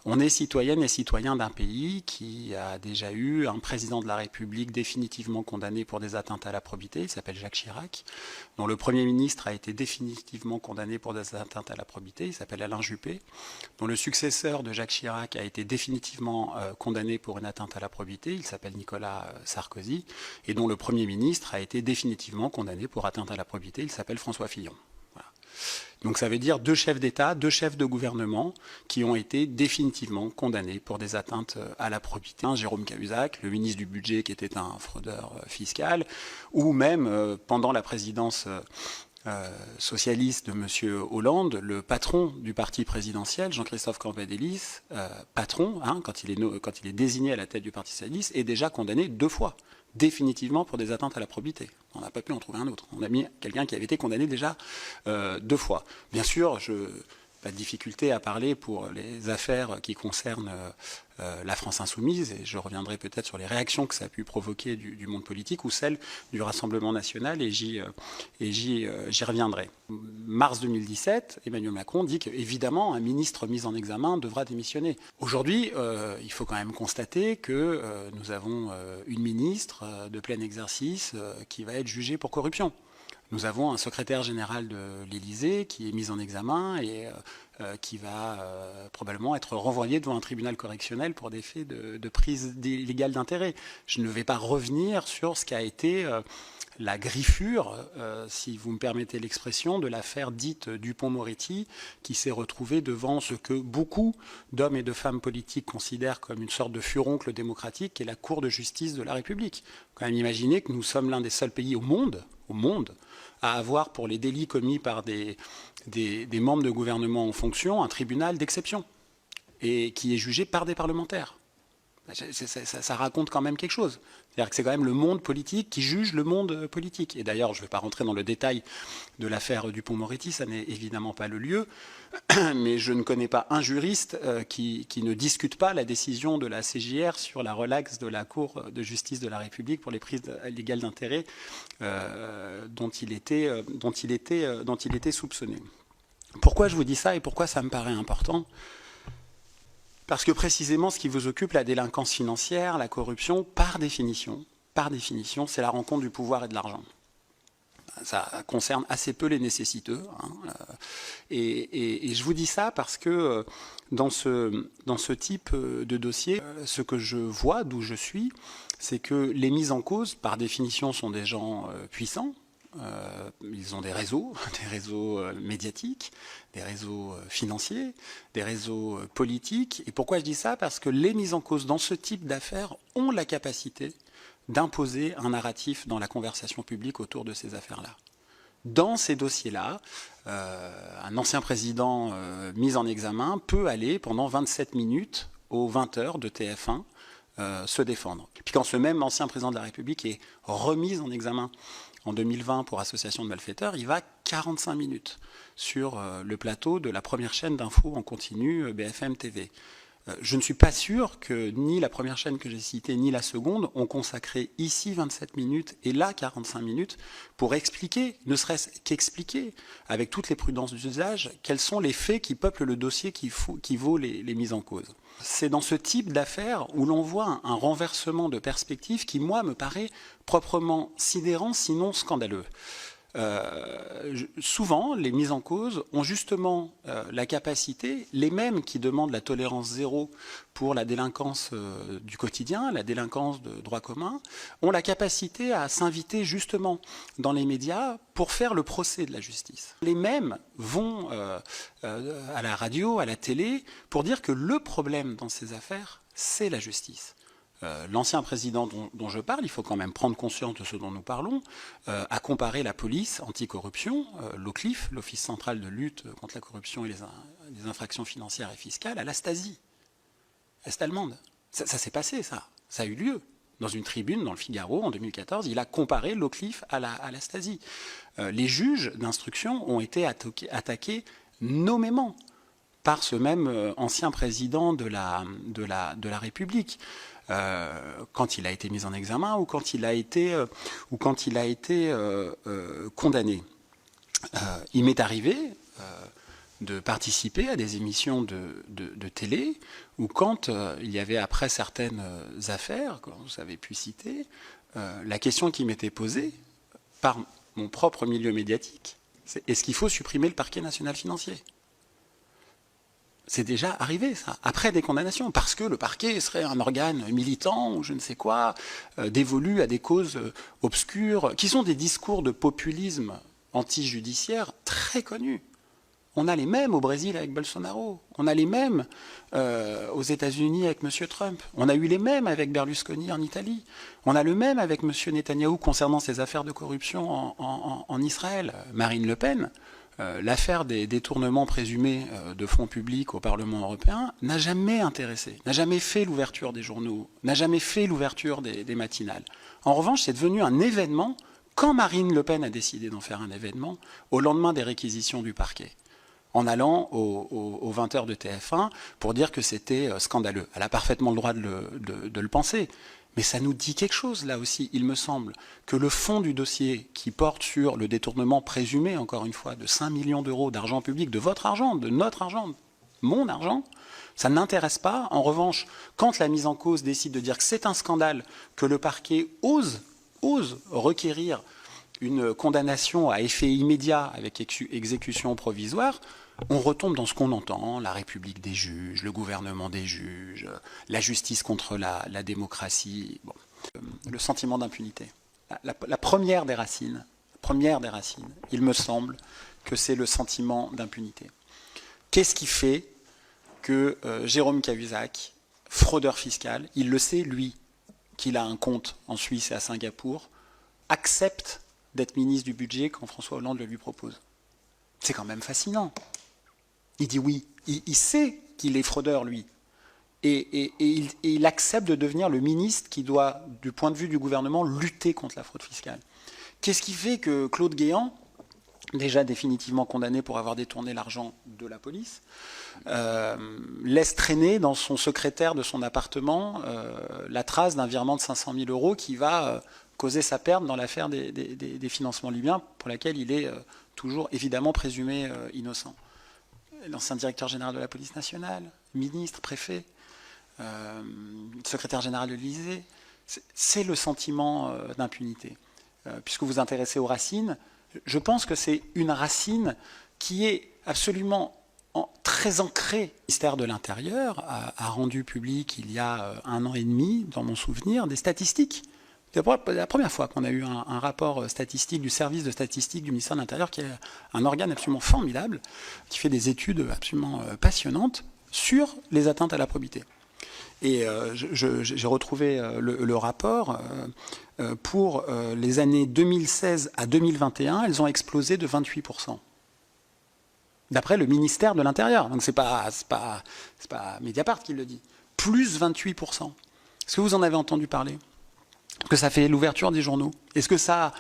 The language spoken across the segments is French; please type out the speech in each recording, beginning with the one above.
On est citoyenne et citoyen d'un pays qui a déjà eu un président de la République définitivement condamné pour des atteintes à la probité, il s'appelle Jacques Chirac, dont le Premier ministre a été définitivement condamné pour des atteintes à la probité, il s'appelle Alain Juppé, dont le successeur de Jacques Chirac a été définitivement condamné pour une atteinte à la probité, il s'appelle Nicolas Sarkozy, et dont le Premier ministre a été définitivement condamné pour atteinte à la probité, il s'appelle François Fillon. Voilà. Donc ça veut dire 2 chefs d'État, 2 chefs de gouvernement qui ont été définitivement condamnés pour des atteintes à la probité. Jérôme Cahuzac, le ministre du Budget qui était un fraudeur fiscal, ou même pendant la présidence socialiste de M. Hollande, le patron du parti présidentiel, Jean-Christophe Cambadélis, patron, quand il est désigné à la tête du parti socialiste, est déjà condamné 2 fois, définitivement pour des atteintes à la probité. On n'a pas pu en trouver un autre. On a mis quelqu'un qui avait été condamné déjà 2 fois. Bien sûr, pas de difficulté à parler pour les affaires qui concernent la France insoumise, et je reviendrai peut-être sur les réactions que ça a pu provoquer du monde politique, ou celles du Rassemblement national, et j'y reviendrai. Mars 2017, Emmanuel Macron dit qu'évidemment, un ministre mis en examen devra démissionner. Aujourd'hui, il faut quand même constater que nous avons une ministre de plein exercice qui va être jugée pour corruption. Nous avons un secrétaire général de l'Élysée qui est mis en examen et qui va probablement être renvoyé devant un tribunal correctionnel pour des faits de prise illégale d'intérêt. Je ne vais pas revenir sur ce qu'a été la griffure, si vous me permettez l'expression, de l'affaire dite Dupond-Moretti, qui s'est retrouvée devant ce que beaucoup d'hommes et de femmes politiques considèrent comme une sorte de furoncle démocratique, qui est la Cour de justice de la République. Il faut quand même imaginer que nous sommes l'un des seuls pays au monde, à avoir pour les délits commis par des membres de gouvernement en fonction un tribunal d'exception, et qui est jugé par des parlementaires. Ça raconte quand même quelque chose. C'est-à-dire que c'est quand même le monde politique qui juge le monde politique. Et d'ailleurs, je ne vais pas rentrer dans le détail de l'affaire Dupond-Moretti, ça n'est évidemment pas le lieu, mais je ne connais pas un juriste qui ne discute pas la décision de la CJR sur la relaxe de la Cour de justice de la République pour les prises illégales d'intérêt dont il était soupçonné. Pourquoi je vous dis ça et pourquoi ça me paraît important ? Parce que précisément, ce qui vous occupe, la délinquance financière, la corruption, par définition, c'est la rencontre du pouvoir et de l'argent. Ça concerne assez peu les nécessiteux. Et je vous dis ça parce que dans ce type de dossier, ce que je vois, d'où je suis, c'est que les mises en cause, par définition, sont des gens puissants. Ils ont des réseaux médiatiques, des réseaux financiers, des réseaux politiques. Et pourquoi je dis ça ? Parce que les mises en cause dans ce type d'affaires ont la capacité d'imposer un narratif dans la conversation publique autour de ces affaires-là. Dans ces dossiers-là, un ancien président mis en examen peut aller pendant 27 minutes aux 20h de TF1 se défendre. Puis quand ce même ancien président de la République est remis en examen en 2020 pour association de malfaiteurs, il va 45 minutes sur le plateau de la première chaîne d'infos en continu BFM TV. Je ne suis pas sûr que ni la première chaîne que j'ai citée, ni la seconde ont consacré ici 27 minutes et là 45 minutes pour expliquer, ne serait-ce qu'expliquer, avec toutes les prudences d'usage, quels sont les faits qui peuplent le dossier qui vaut les mises en cause. C'est dans ce type d'affaires où l'on voit un renversement de perspective qui, moi, me paraît proprement sidérant, sinon scandaleux. Souvent, les mises en cause ont justement la capacité, les mêmes qui demandent la tolérance zéro pour la délinquance du quotidien, la délinquance de droit commun, ont la capacité à s'inviter justement dans les médias pour faire le procès de la justice. Les mêmes vont à la radio, à la télé, pour dire que le problème dans ces affaires, c'est la justice. L'ancien président dont je parle, il faut quand même prendre conscience de ce dont nous parlons, a comparé la police anticorruption, l'OCLIF, l'Office central de lutte contre la corruption et les infractions financières et fiscales, à la Stasi, est-allemande. Ça s'est passé, ça a eu lieu. Dans une tribune dans le Figaro en 2014, il a comparé l'OCLIF à la Stasi. Les juges d'instruction ont été attaqués nommément par ce même ancien président de la République. Quand il a été mis en examen ou quand il a été condamné. Il m'est arrivé de participer à des émissions de télé, où quand il y avait après certaines affaires, que vous avez pu citer, la question qui m'était posée par mon propre milieu médiatique, c'est est-ce qu'il faut supprimer le parquet national financier ? C'est déjà arrivé, ça, après des condamnations, parce que le parquet serait un organe militant ou je ne sais quoi, dévolu à des causes obscures, qui sont des discours de populisme anti-judiciaire très connus. On a les mêmes au Brésil avec Bolsonaro, on a les mêmes aux États-Unis avec M. Trump, on a eu les mêmes avec Berlusconi en Italie, on a le même avec M. Netanyahou concernant ses affaires de corruption en Israël. Marine Le Pen, l'affaire des détournements présumés de fonds publics au Parlement européen n'a jamais intéressé, n'a jamais fait l'ouverture des journaux, n'a jamais fait l'ouverture des matinales. En revanche, c'est devenu un événement quand Marine Le Pen a décidé d'en faire un événement au lendemain des réquisitions du parquet, en allant aux 20h de TF1 pour dire que c'était scandaleux. Elle a parfaitement le droit de le penser. Mais ça nous dit quelque chose, là aussi, il me semble, que le fond du dossier qui porte sur le détournement présumé, encore une fois, de 5 millions d'euros d'argent public, de votre argent, de notre argent, mon argent, ça n'intéresse pas. En revanche, quand la mise en cause décide de dire que c'est un scandale, que le parquet ose requérir une condamnation à effet immédiat avec exécution provisoire, on retombe dans ce qu'on entend, la République des juges, le gouvernement des juges, la justice contre la démocratie, bon. Le sentiment d'impunité. La première des racines, il me semble que c'est le sentiment d'impunité. Qu'est-ce qui fait que Jérôme Cahuzac, fraudeur fiscal, il le sait, lui, qu'il a un compte en Suisse et à Singapour, accepte d'être ministre du budget quand François Hollande le lui propose. C'est quand même fascinant. Il dit oui, il sait qu'il est fraudeur, lui. Et il accepte de devenir le ministre qui doit, du point de vue du gouvernement, lutter contre la fraude fiscale. Qu'est-ce qui fait que Claude Guéant, déjà définitivement condamné pour avoir détourné l'argent de la police, laisse traîner dans son secrétaire de son appartement la trace d'un virement de 500 000 euros qui va causer sa perte dans l'affaire des financements libyens, pour laquelle il est toujours évidemment présumé innocent. L'ancien directeur général de la police nationale, ministre, préfet, secrétaire général de l'Élysée, c'est le sentiment d'impunité. Puisque vous vous intéressez aux racines, je pense que c'est une racine qui est absolument très ancrée. Le ministère de l'Intérieur a rendu public il y a 1 an et demi, dans mon souvenir, des statistiques. C'est la première fois qu'on a eu un rapport statistique du service de statistique du ministère de l'Intérieur, qui est un organe absolument formidable, qui fait des études absolument passionnantes sur les atteintes à la probité. Et j'ai retrouvé le rapport. Pour les années 2016 à 2021, elles ont explosé de 28%. D'après le ministère de l'Intérieur. Donc c'est pas Mediapart qui le dit. Plus 28%. Est-ce que vous en avez entendu parler ? Que ça fait l'ouverture des journaux? Est-ce que ça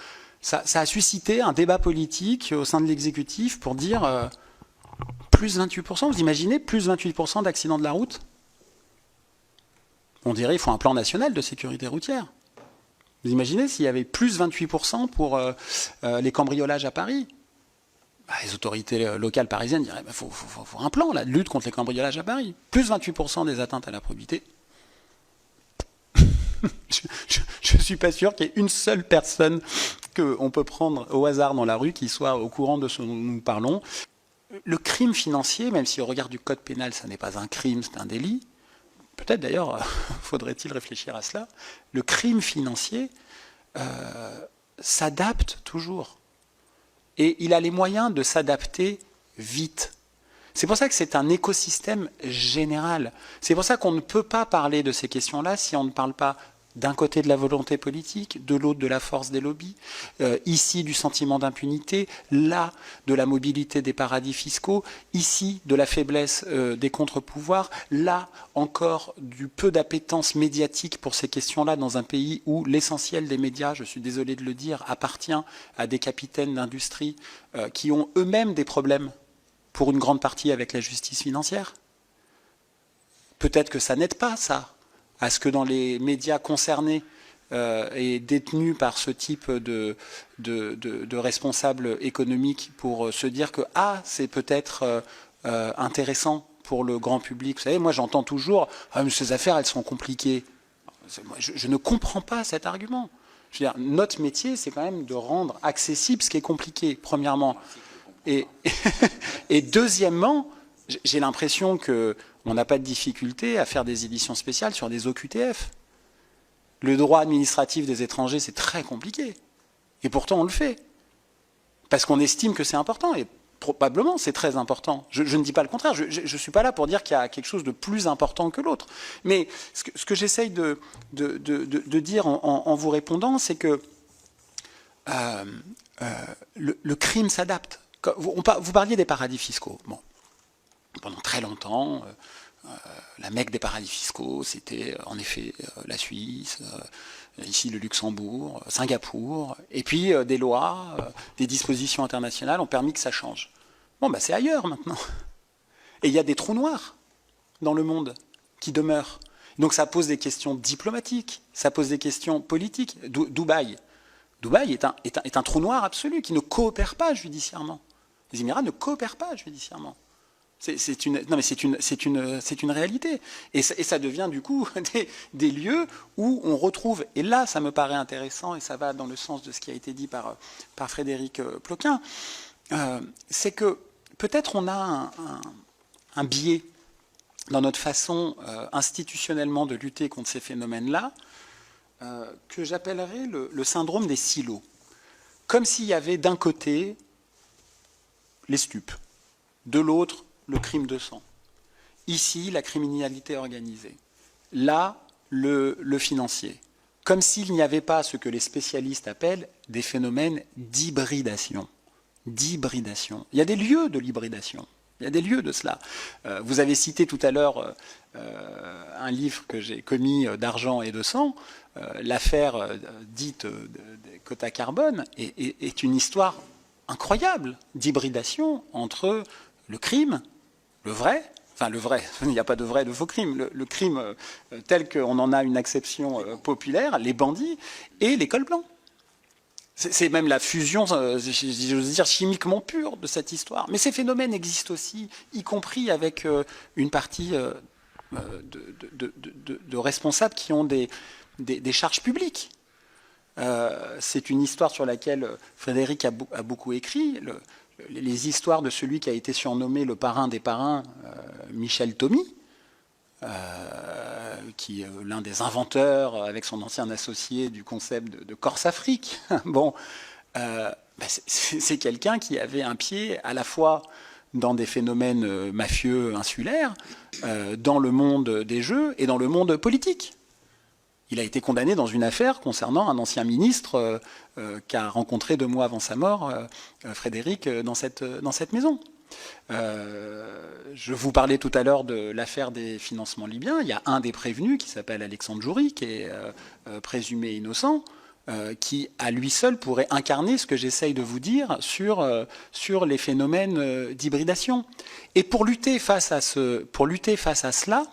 a suscité un débat politique au sein de l'exécutif pour dire plus 28%? Vous imaginez plus 28% d'accidents de la route? On dirait qu'il faut un plan national de sécurité routière. Vous imaginez s'il y avait plus 28% pour les cambriolages à Paris? Les autorités locales parisiennes diraient faut un plan là, de lutte contre les cambriolages à Paris. Plus 28% des atteintes à la probité. Je ne suis pas sûr qu'il y ait une seule personne qu'on peut prendre au hasard dans la rue qui soit au courant de ce dont nous parlons. Le crime financier, même si au regard du code pénal, ça n'est pas un crime, c'est un délit, peut-être d'ailleurs faudrait-il réfléchir à cela, le crime financier s'adapte toujours. Et il a les moyens de s'adapter vite. C'est pour ça que c'est un écosystème général. C'est pour ça qu'on ne peut pas parler de ces questions-là si on ne parle pas d'un côté de la volonté politique, de l'autre de la force des lobbies, ici du sentiment d'impunité, là de la mobilité des paradis fiscaux, ici de la faiblesse des contre-pouvoirs, là encore du peu d'appétence médiatique pour ces questions-là dans un pays où l'essentiel des médias, je suis désolé de le dire, appartient à des capitaines d'industrie qui ont eux-mêmes des problèmes pour une grande partie avec la justice financière. Peut-être que ça n'aide pas, ça, à ce que dans les médias concernés et détenus par ce type de responsables économiques pour se dire que c'est peut-être intéressant pour le grand public. Vous savez, moi j'entends toujours « Ah, mais ces affaires, elles sont compliquées ». Je ne comprends pas cet argument. Je veux dire, notre métier, c'est quand même de rendre accessible ce qui est compliqué, premièrement. Et deuxièmement, j'ai l'impression qu'on n'a pas de difficulté à faire des éditions spéciales sur des OQTF. Le droit administratif des étrangers, c'est très compliqué. Et pourtant, on le fait. Parce qu'on estime que c'est important. Et probablement, c'est très important. Je ne dis pas le contraire. Je ne suis pas là pour dire qu'il y a quelque chose de plus important que l'autre. Mais ce que j'essaye de dire en vous répondant, c'est que le crime s'adapte. Vous parliez des paradis fiscaux. Bon. Pendant très longtemps, la Mecque des paradis fiscaux, c'était en effet la Suisse, ici le Luxembourg, Singapour, et puis des lois, des dispositions internationales ont permis que ça change. Bon, bah, c'est ailleurs maintenant. Et il y a des trous noirs dans le monde qui demeurent. Donc ça pose des questions diplomatiques, ça pose des questions politiques. Dubaï est un trou noir absolu qui ne coopère pas judiciairement. Les Émirats ne coopèrent pas judiciairement. C'est une réalité. Et ça devient du coup des lieux où on retrouve, et là ça me paraît intéressant, et ça va dans le sens de ce qui a été dit par Frédéric Ploquin, c'est que peut-être on a un biais dans notre façon institutionnellement de lutter contre ces phénomènes-là, que j'appellerais le syndrome des silos. Comme s'il y avait d'un côté les stupes, de l'autre le crime de sang. Ici, la criminalité organisée. Là, le financier. Comme s'il n'y avait pas ce que les spécialistes appellent des phénomènes d'hybridation. D'hybridation. Il y a des lieux de l'hybridation. Il y a des lieux de cela. Vous avez cité tout à l'heure un livre que j'ai commis d'argent et de sang. L'affaire dite des quotas carbone est une histoire incroyable d'hybridation entre le crime, le vrai, enfin le vrai, il n'y a pas de vrai, de faux crime, le crime tel qu'on en a une acception populaire, les bandits, et les cols blancs. C'est même la fusion, j'ose dire, chimiquement pure de cette histoire. Mais ces phénomènes existent aussi, y compris avec une partie de responsables qui ont des charges publiques. C'est une histoire sur laquelle Frédéric a beaucoup écrit, les histoires de celui qui a été surnommé le parrain des parrains, Michel Thomy, qui est l'un des inventeurs, avec son ancien associé, du concept de Corse-Afrique. Bon, c'est quelqu'un qui avait un pied à la fois dans des phénomènes mafieux insulaires, dans le monde des jeux et dans le monde politique. Il a été condamné dans une affaire concernant un ancien ministre qu'a rencontré 2 mois avant sa mort, Frédéric, dans cette maison. Je vous parlais tout à l'heure de l'affaire des financements libyens. Il y a un des prévenus qui s'appelle Alexandre Djouri, qui est présumé innocent, qui à lui seul pourrait incarner ce que j'essaye de vous dire sur les phénomènes d'hybridation. Et pour lutter face à cela,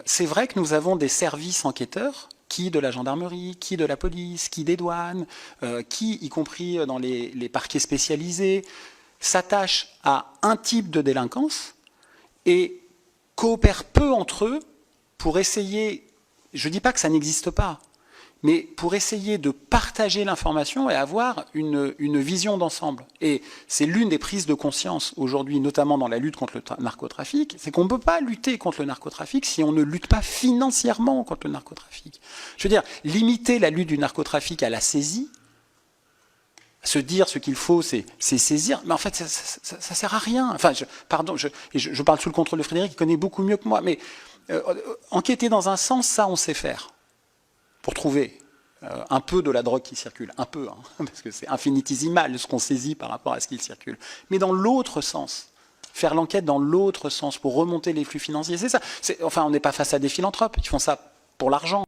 c'est vrai que nous avons des services enquêteurs, qui de la gendarmerie, qui de la police, qui des douanes, qui, y compris dans les parquets spécialisés, s'attachent à un type de délinquance et coopèrent peu entre eux pour essayer, je ne dis pas que ça n'existe pas, mais pour essayer de partager l'information et avoir une vision d'ensemble. Et c'est l'une des prises de conscience aujourd'hui, notamment dans la lutte contre le narcotrafic, c'est qu'on ne peut pas lutter contre le narcotrafic si on ne lutte pas financièrement contre le narcotrafic. Je veux dire, limiter la lutte du narcotrafic à la saisie, se dire ce qu'il faut, c'est saisir, mais en fait, ça sert à rien. Enfin, je parle sous le contrôle de Frédéric, qui connaît beaucoup mieux que moi, mais enquêter dans un sens, ça, on sait faire. Pour trouver un peu de la drogue qui circule, un peu, hein, parce que c'est infinitésimal ce qu'on saisit par rapport à ce qui circule. Mais dans l'autre sens, faire l'enquête dans l'autre sens pour remonter les flux financiers, c'est ça. Enfin, on n'est pas face à des philanthropes, ils font ça pour l'argent.